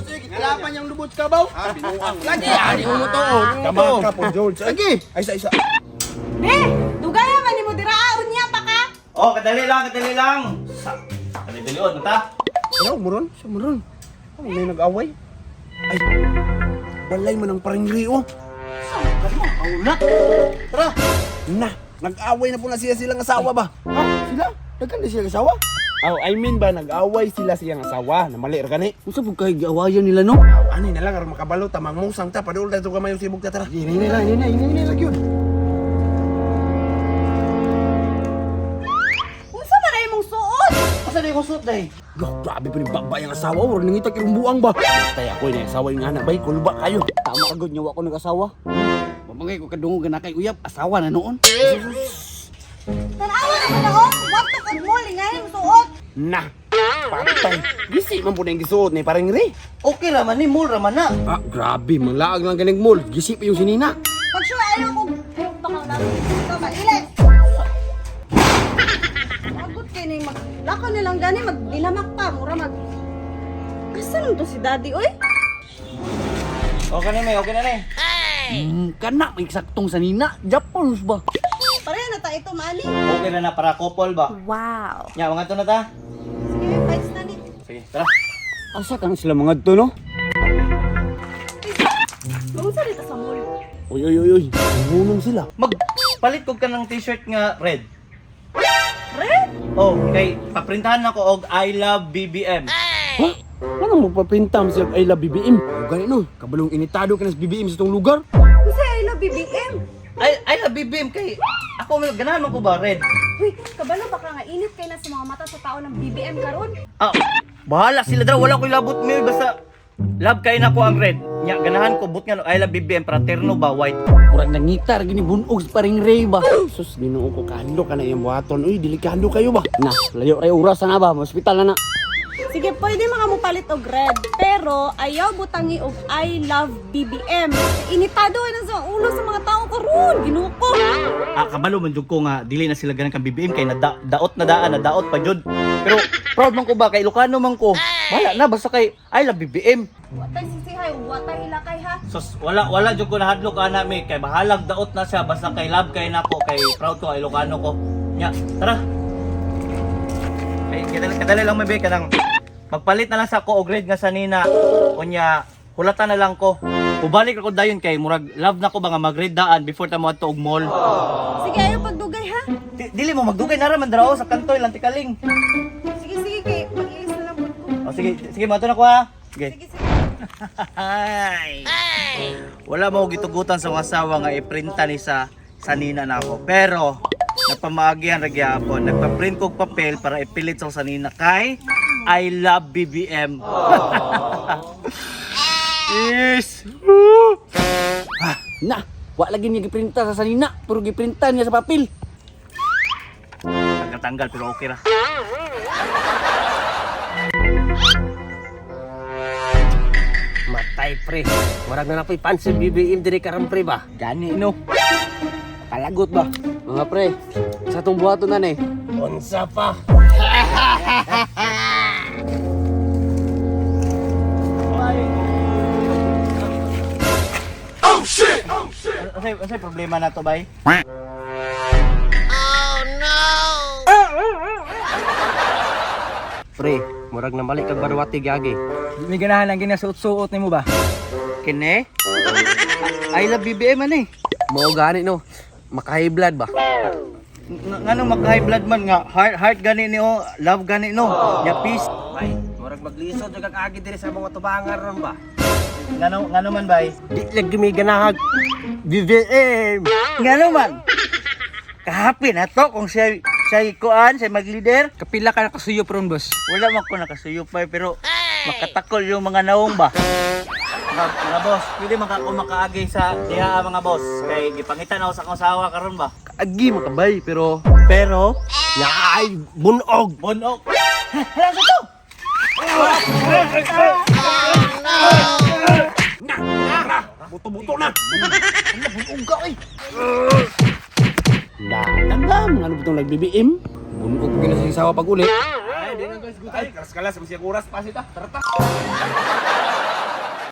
sige, kalapan yung lubot ka ba? Binuang. Lagi, ani mo to. Tama ka po, George. Lagi. Ay, isa. Dugaya man ni mo dira unya pa ka. Oh, kadali lang. Kadali-dalion, mata. Ano, Muron? Sa Muron. Ano, may nag-away? Ay, balay man ang paringri, oh. Kaulat. Tara! Na, nag-away na po na silang asawa ba? Ha? Sila? Nagkan na silang asawa? Oh, I mean ba, nag-away sila siyang asawa na mali gani? Unsa pud kay giawayan nila no? Ani na lang, aron makabalo, tamang musang ta, padul na ito kamay yung sibog ta, tara. Ini lang yun. Unsa man ay mong suot? Asa na yung suot dahi? Grabe pa ni babay ang asawa, or nangitak yung buang ba? Tay ako yung asawa yung anak, bay, kulba kayo. Tama ka gud nyawa ko nag-asawa. Mamangay ko kadungog na kay uyap, asawa na noon. Tanawa naman ako. Wa to kag mo lingay mong suot. Na, patay. Gisi man po na yung gisuot ni paringri. Okay raman ni, mall raman na. Ah, grabe, malaag lang ganing mall. Gisi pa yung sinina. Pag sure ayaw ko bakang namin dito mailit. Agot kay ni lako nilang gani magdilamak pa mura mag. Asa lang to si daddy oy? Okay na, okay na. Kana may saktong sanina, Japon ba? Pareha na ta ito mani. Okay na para couple ba? Wow. Nya, mga to na ta. Sige, fights na ni. Sige, tara. Asa kan sila mga to no? Unsa dito sa mall? Uy. Hunong sila. Magpalit ko ka ng t-shirt nga red. Red? Oh, kay paprintahan ako og I love BBM. Ha? Ano magpapintam siya ay la BBM? Gani no, kabalong initado ka na sa BBM sa itong lugar. Unsa ay la BBM? I love BBM kay ako ganahan man ko ba red. Uy, kabalo baka nga init kay na sa mga mata sa tao ng BBM karon. Ah, bahala sila daw, wala ko labot mo basta love kay na ko ang red. Nya ganahan ko but nga no, I love BBM fraterno ba white. Murag nangitar gini bunog sa paring Ray ba? Sus, Ginoo ko kando ka na yung buhaton. Uy, delikado kayo ba? Na, layo ray oras na ba? Hospital na na. Sige, pwede mga mo palit og red. Pero ayaw butangi og I love BBM. Initado na sa ulo sa mga tao karon. Ginuko. Ah, kabalo man jud ko nga dili na sila ganang kang BBM kay daot na daan na daot pa jud. Pero proud man ko ba kay Ilocano man ko. Wala na basta kay I love BBM. Watay sisihay, watay ilakay ha. Sus, wala jud ko nahadlok ana mi kay bahalag daot na siya basta kay love kay nako kay proud ko kay Ilocano ko. Nya, tara. Ay, kadali lang may kanang magpalit na lang sa ko og red nga sanina. Unya, hulatan na lang ko. Ubalik ako dayon kay murag love na ko ba nga mag-red daan before ta mo adto og mall. Sige, ayaw pagdugay ha. Dili mo magdugay na ra man draw sa kantoy lang tikaling. Sige, kay mag-iis na lang po ko. O sige mo na ko ha. Sige. Sige. Ay. Wala mo gitugutan sa mga asawa nga iprinta ni sa sanina na ako. Pero napamaagihan ra gyapon. Nagpa-print kog papel para ipilit sa sanina kay I love BBM. Yes. Na, wa lagi niya giprinta sa sanina, puro giprinta niya sa papel. Tanggal pero okay ra. Matay pre, murag na napoy pansin BBM diri karon pre ba? Gani no. Kalagot ba? Mga pre, sa tong buhaton na ni. Unsa pa? Ano problema na to, bay? Pre, murag na balik kag barwati gagi. May ganahan lang gina suot-suot nimo ba? Kine? I love BBM man eh. Mao gani no. Maka-high blood ba? Ngano mag-high blood man nga heart gani ni o, love gani no. Nya peace. Bay, murag maglisod jud kag agi diri sa mga tubangan ron ba? Ngano man bay? Di lagi may ganahag BBM. Ngano man? Kahapi na to kung siya kuan, siya mag-leader. Kapila ka nakasuyo pron boss. Wala man ko nakasuyop pa pero makatakol yung mga naong ba. Mga boss, pwede makaagi sa diha mga boss. Kay gipangitan ako sa akong asawa karon ba. Agi makabay pero naay bunog. Bunog. Hala sa to. Buto-buto na. Bunog ka oy. Dagam, ano bitong nag-BBM? Bunog ko gina sa isawa pag uli. Ay, di na guys, good. Ay, kalas-kalas, masih oras pa sita. Tarata.